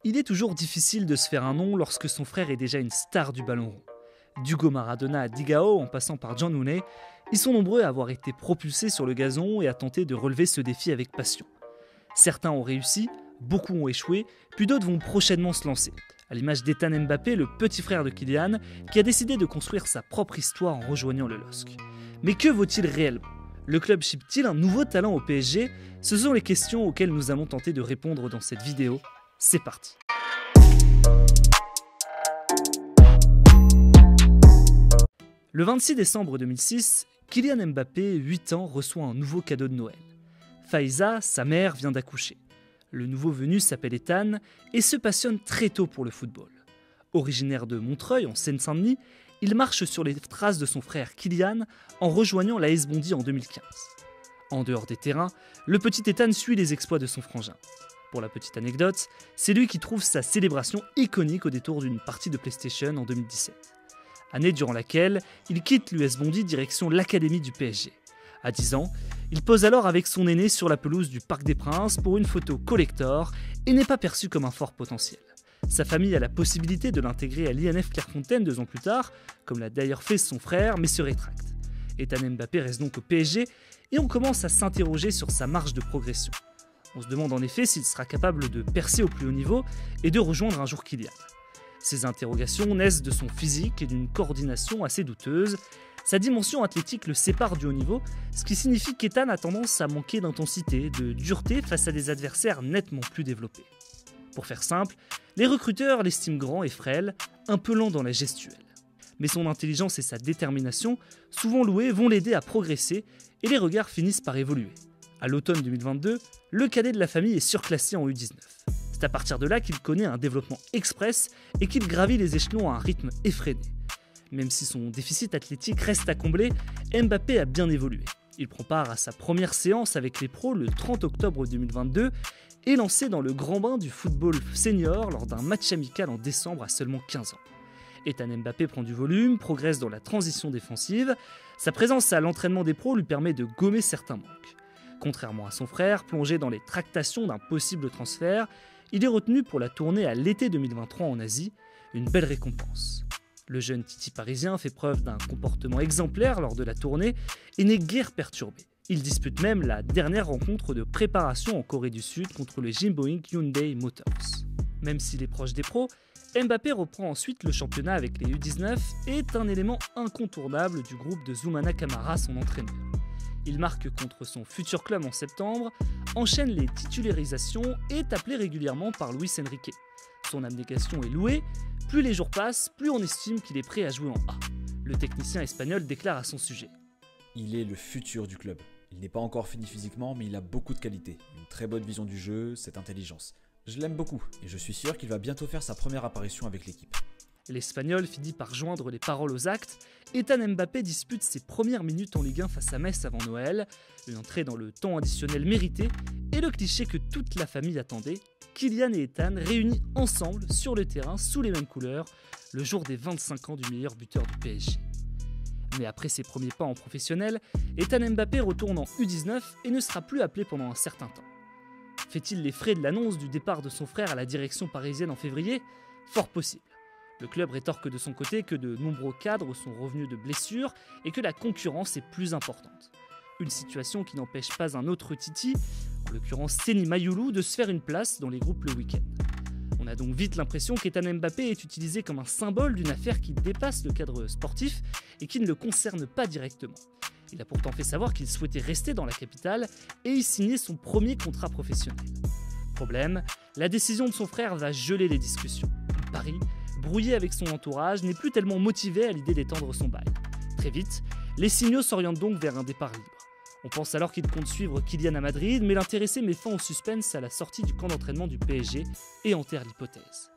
Il est toujours difficile de se faire un nom lorsque son frère est déjà une star du ballon rond. D'Hugo Maradona à Digao, en passant par John Mooney, ils sont nombreux à avoir été propulsés sur le gazon et à tenter de relever ce défi avec passion. Certains ont réussi, beaucoup ont échoué, puis d'autres vont prochainement se lancer. À l'image d'Ethan Mbappé, le petit frère de Kylian, qui a décidé de construire sa propre histoire en rejoignant le LOSC. Mais que vaut-il réellement ? Le club ship-t-il un nouveau talent au PSG ? Ce sont les questions auxquelles nous allons tenter de répondre dans cette vidéo. C'est parti. Le 26 décembre 2006, Kylian Mbappé, 8 ans, reçoit un nouveau cadeau de Noël. Faiza, sa mère, vient d'accoucher. Le nouveau venu s'appelle Ethan et se passionne très tôt pour le football. Originaire de Montreuil, en Seine-Saint-Denis, il marche sur les traces de son frère Kylian en rejoignant l'AS Bondy en 2015. En dehors des terrains, le petit Ethan suit les exploits de son frangin. Pour la petite anecdote, c'est lui qui trouve sa célébration iconique au détour d'une partie de PlayStation en 2017. Année durant laquelle il quitte l'US Bondy direction l'académie du PSG. À 10 ans, il pose alors avec son aîné sur la pelouse du Parc des Princes pour une photo collector et n'est pas perçu comme un fort potentiel. Sa famille a la possibilité de l'intégrer à l'INF Clairefontaine 2 ans plus tard, comme l'a d'ailleurs fait son frère, mais se rétracte. Ethan Mbappé reste donc au PSG et on commence à s'interroger sur sa marge de progression. On se demande en effet s'il sera capable de percer au plus haut niveau et de rejoindre un jour Kylian. Ces interrogations naissent de son physique et d'une coordination assez douteuse. Sa dimension athlétique le sépare du haut niveau, ce qui signifie qu'Ethan a tendance à manquer d'intensité, de dureté face à des adversaires nettement plus développés. Pour faire simple, les recruteurs l'estiment grand et frêle, un peu lent dans la gestuelle. Mais son intelligence et sa détermination, souvent louées, vont l'aider à progresser et les regards finissent par évoluer. À l'automne 2022, le cadet de la famille est surclassé en U19. C'est à partir de là qu'il connaît un développement express et qu'il gravit les échelons à un rythme effréné. Même si son déficit athlétique reste à combler, Mbappé a bien évolué. Il prend part à sa première séance avec les pros le 30 octobre 2022 et lancé dans le grand bain du football senior lors d'un match amical en décembre à seulement 15 ans. Ethan Mbappé prend du volume, progresse dans la transition défensive. Sa présence à l'entraînement des pros lui permet de gommer certains manques. Contrairement à son frère, plongé dans les tractations d'un possible transfert, il est retenu pour la tournée à l'été 2023 en Asie, une belle récompense. Le jeune Titi parisien fait preuve d'un comportement exemplaire lors de la tournée et n'est guère perturbé. Il dispute même la dernière rencontre de préparation en Corée du Sud contre le Jinboing Hyundai Motors. Même s'il est proche des pros, Mbappé reprend ensuite le championnat avec les U19 et est un élément incontournable du groupe de Zoumana Camara, son entraîneur. Il marque contre son futur club en septembre, enchaîne les titularisations et est appelé régulièrement par Luis Enrique. Son abnégation est louée, plus les jours passent, plus on estime qu'il est prêt à jouer en A. Le technicien espagnol déclare à son sujet. Il est le futur du club. Il n'est pas encore fini physiquement, mais il a beaucoup de qualités. Une très bonne vision du jeu, cette intelligence. Je l'aime beaucoup et je suis sûr qu'il va bientôt faire sa première apparition avec l'équipe. L'Espagnol finit par joindre les paroles aux actes. Ethan Mbappé dispute ses premières minutes en Ligue 1 face à Metz avant Noël, une entrée dans le temps additionnel méritée et le cliché que toute la famille attendait, Kylian et Ethan réunis ensemble sur le terrain sous les mêmes couleurs, le jour des 25 ans du meilleur buteur du PSG. Mais après ses premiers pas en professionnel, Ethan Mbappé retourne en U19 et ne sera plus appelé pendant un certain temps. Fait-il les frais de l'annonce du départ de son frère à la direction parisienne en février ? Fort possible. Le club rétorque de son côté que de nombreux cadres sont revenus de blessures et que la concurrence est plus importante. Une situation qui n'empêche pas un autre Titi, en l'occurrence Seny Mayulu, de se faire une place dans les groupes le week-end. On a donc vite l'impression qu'Ethan Mbappé est utilisé comme un symbole d'une affaire qui dépasse le cadre sportif et qui ne le concerne pas directement. Il a pourtant fait savoir qu'il souhaitait rester dans la capitale et y signer son premier contrat professionnel. Problème, la décision de son frère va geler les discussions. Paris, brouillé avec son entourage, n'est plus tellement motivé à l'idée d'étendre son bail. Très vite, les signaux s'orientent donc vers un départ libre. On pense alors qu'il compte suivre Kylian à Madrid, mais l'intéressé met fin au suspense à la sortie du camp d'entraînement du PSG et enterre l'hypothèse.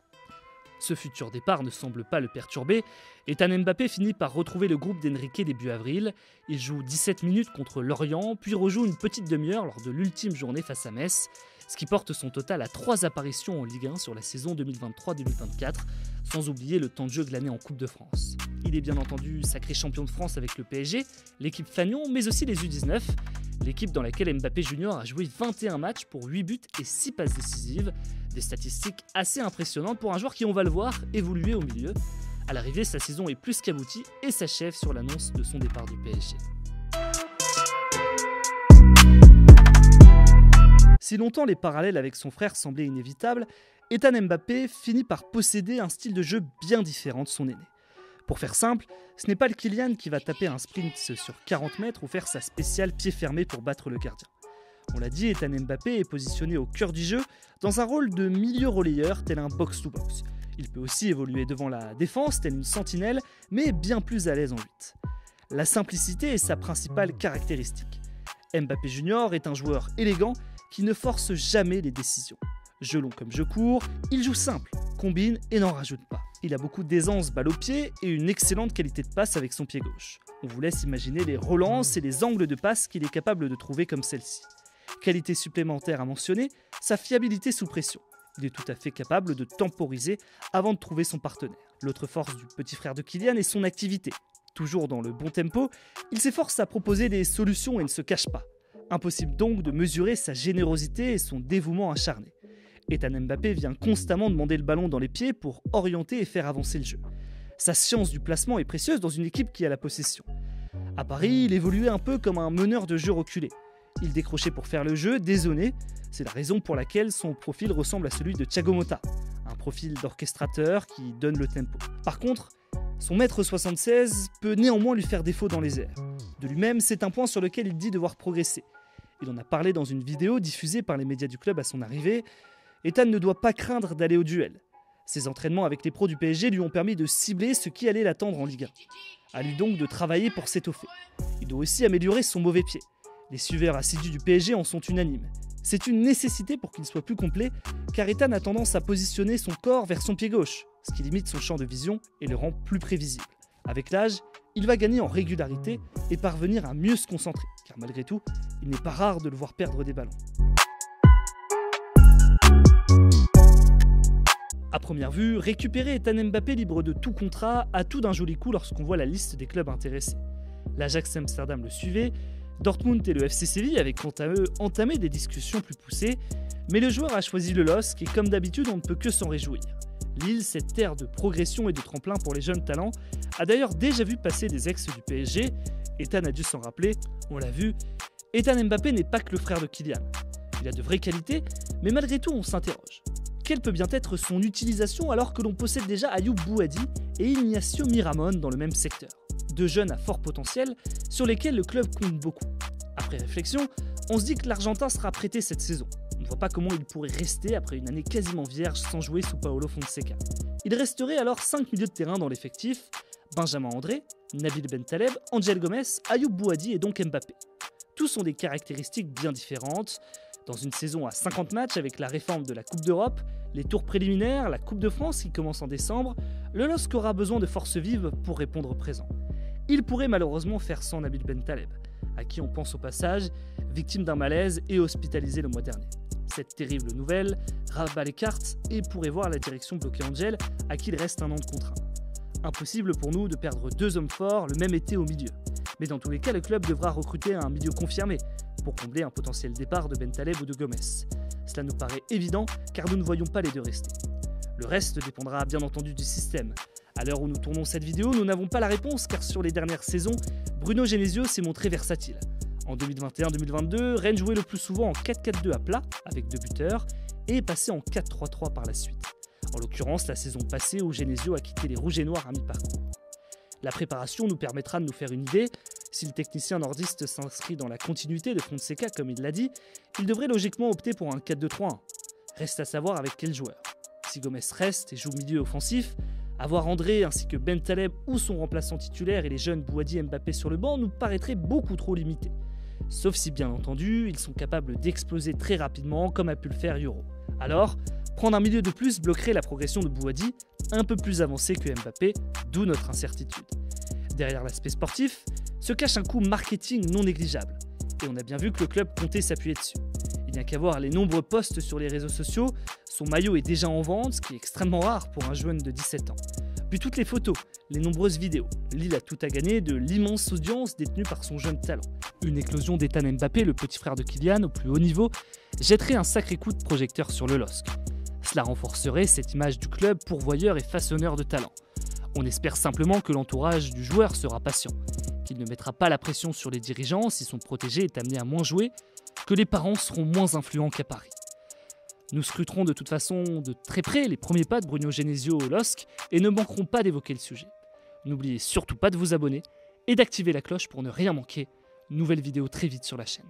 Ce futur départ ne semble pas le perturber. Ethan Mbappé finit par retrouver le groupe d'Enrique début avril. Il joue 17 minutes contre Lorient, puis rejoue une petite demi-heure lors de l'ultime journée face à Metz, ce qui porte son total à 3 apparitions en Ligue 1 sur la saison 2023-2024, sans oublier le temps de jeu glané en Coupe de France. Il est bien entendu sacré champion de France avec le PSG, l'équipe Fagnon, mais aussi les U19. L'équipe dans laquelle Mbappé Junior a joué 21 matchs pour 8 buts et 6 passes décisives, des statistiques assez impressionnantes pour un joueur qui, on va le voir, évoluait au milieu. À l'arrivée, sa saison est plus qu'aboutie et s'achève sur l'annonce de son départ du PSG. Si longtemps les parallèles avec son frère semblaient inévitables, Ethan Mbappé finit par posséder un style de jeu bien différent de son aîné. Pour faire simple, ce n'est pas le Kylian qui va taper un sprint sur 40 mètres ou faire sa spéciale pied fermé pour battre le gardien. On l'a dit, Ethan Mbappé est positionné au cœur du jeu dans un rôle de milieu relayeur tel un box-to-box. Il peut aussi évoluer devant la défense tel une sentinelle, mais bien plus à l'aise en 8. La simplicité est sa principale caractéristique. Mbappé Junior est un joueur élégant qui ne force jamais les décisions. Jeu long comme jeu court, il joue simple, combine et n'en rajoute pas. Il a beaucoup d'aisance balle au pied et une excellente qualité de passe avec son pied gauche. On vous laisse imaginer les relances et les angles de passe qu'il est capable de trouver comme celle-ci. Qualité supplémentaire à mentionner, sa fiabilité sous pression. Il est tout à fait capable de temporiser avant de trouver son partenaire. L'autre force du petit frère de Kylian est son activité. Toujours dans le bon tempo, il s'efforce à proposer des solutions et ne se cache pas. Impossible donc de mesurer sa générosité et son dévouement acharné. Ethan Mbappé vient constamment demander le ballon dans les pieds pour orienter et faire avancer le jeu. Sa science du placement est précieuse dans une équipe qui a la possession. À Paris, il évoluait un peu comme un meneur de jeu reculé. Il décrochait pour faire le jeu, dézonné. C'est la raison pour laquelle son profil ressemble à celui de Thiago Motta, un profil d'orchestrateur qui donne le tempo. Par contre, son 1m76 peut néanmoins lui faire défaut dans les airs. De lui-même, c'est un point sur lequel il dit devoir progresser. Il en a parlé dans une vidéo diffusée par les médias du club à son arrivée. Ethan ne doit pas craindre d'aller au duel. Ses entraînements avec les pros du PSG lui ont permis de cibler ce qui allait l'attendre en Ligue 1. À lui donc de travailler pour s'étoffer. Il doit aussi améliorer son mauvais pied. Les suiveurs assidus du PSG en sont unanimes. C'est une nécessité pour qu'il soit plus complet, car Ethan a tendance à positionner son corps vers son pied gauche, ce qui limite son champ de vision et le rend plus prévisible. Avec l'âge, il va gagner en régularité et parvenir à mieux se concentrer, car malgré tout, il n'est pas rare de le voir perdre des ballons. À première vue, récupérer Ethan Mbappé libre de tout contrat a tout d'un joli coup lorsqu'on voit la liste des clubs intéressés. L'Ajax Amsterdam le suivait, Dortmund et le FC Séville avaient quant à eux entamé des discussions plus poussées, mais le joueur a choisi le LOSC et comme d'habitude on ne peut que s'en réjouir. Lille, cette terre de progression et de tremplin pour les jeunes talents, a d'ailleurs déjà vu passer des ex du PSG. Ethan a dû s'en rappeler, on l'a vu, Ethan Mbappé n'est pas que le frère de Kylian. Il a de vraies qualités, mais malgré tout on s'interroge. Quelle peut bien être son utilisation alors que l'on possède déjà Ayoub Bouhaddi et Ignacio Miramon dans le même secteur? Deux jeunes à fort potentiel sur lesquels le club compte beaucoup. Après réflexion, on se dit que l'Argentin sera prêté cette saison. On ne voit pas comment il pourrait rester après une année quasiment vierge sans jouer sous Paulo Fonseca. Il resterait alors 5 milieux de terrain dans l'effectif: Benjamin André, Nabil Bentaleb, Angel Gomez, Ayoub Bouhaddi et donc Mbappé. Tous ont des caractéristiques bien différentes. Dans une saison à 50 matchs avec la réforme de la Coupe d'Europe, les tours préliminaires, la Coupe de France qui commence en décembre, le LOSC aura besoin de forces vives pour répondre présent. Il pourrait malheureusement faire sans Nabil Bentaleb, à qui on pense au passage, victime d'un malaise et hospitalisé le mois dernier. Cette terrible nouvelle rabat les cartes et pourrait voir la direction bloquer Angel, à qui il reste un an de contrat. Impossible pour nous de perdre deux hommes forts le même été au milieu. Mais dans tous les cas, le club devra recruter un milieu confirmé pour combler un potentiel départ de Bentaleb ou de Gomez. Cela nous paraît évident car nous ne voyons pas les deux rester. Le reste dépendra bien entendu du système. À l'heure où nous tournons cette vidéo, nous n'avons pas la réponse car sur les dernières saisons, Bruno Genesio s'est montré versatile. En 2021-2022, Rennes jouait le plus souvent en 4-4-2 à plat avec deux buteurs et est passé en 4-3-3 par la suite. En l'occurrence, la saison passée où Genesio a quitté les Rouges et Noirs à mi-parcours. La préparation nous permettra de nous faire une idée. Si le technicien nordiste s'inscrit dans la continuité de Fonseca comme il l'a dit, il devrait logiquement opter pour un 4-2-3-1. Reste à savoir avec quel joueur. Si Gomez reste et joue milieu offensif, avoir André ainsi que Bentaleb ou son remplaçant titulaire et les jeunes Bouhaddi et Mbappé sur le banc nous paraîtrait beaucoup trop limité. Sauf si bien entendu, ils sont capables d'exploser très rapidement comme a pu le faire Euro. Alors, prendre un milieu de plus bloquerait la progression de Bouhaddi, un peu plus avancé que Mbappé, d'où notre incertitude. Derrière l'aspect sportif, se cache un coût marketing non négligeable. Et on a bien vu que le club comptait s'appuyer dessus. Il n'y a qu'à voir les nombreux posts sur les réseaux sociaux, son maillot est déjà en vente, ce qui est extrêmement rare pour un jeune de 17 ans. Puis toutes les photos, les nombreuses vidéos. Lille a tout à gagner de l'immense audience détenue par son jeune talent. Une éclosion d'Ethan Mbappé, le petit frère de Kylian, au plus haut niveau, jetterait un sacré coup de projecteur sur le LOSC. Cela renforcerait cette image du club pourvoyeur et façonneur de talent. On espère simplement que l'entourage du joueur sera patient, qu'il ne mettra pas la pression sur les dirigeants si son protégé est amené à moins jouer, que les parents seront moins influents qu'à Paris. Nous scruterons de toute façon de très près les premiers pas de Bruno Genesio au LOSC et ne manquerons pas d'évoquer le sujet. N'oubliez surtout pas de vous abonner et d'activer la cloche pour ne rien manquer. Nouvelle vidéo très vite sur la chaîne.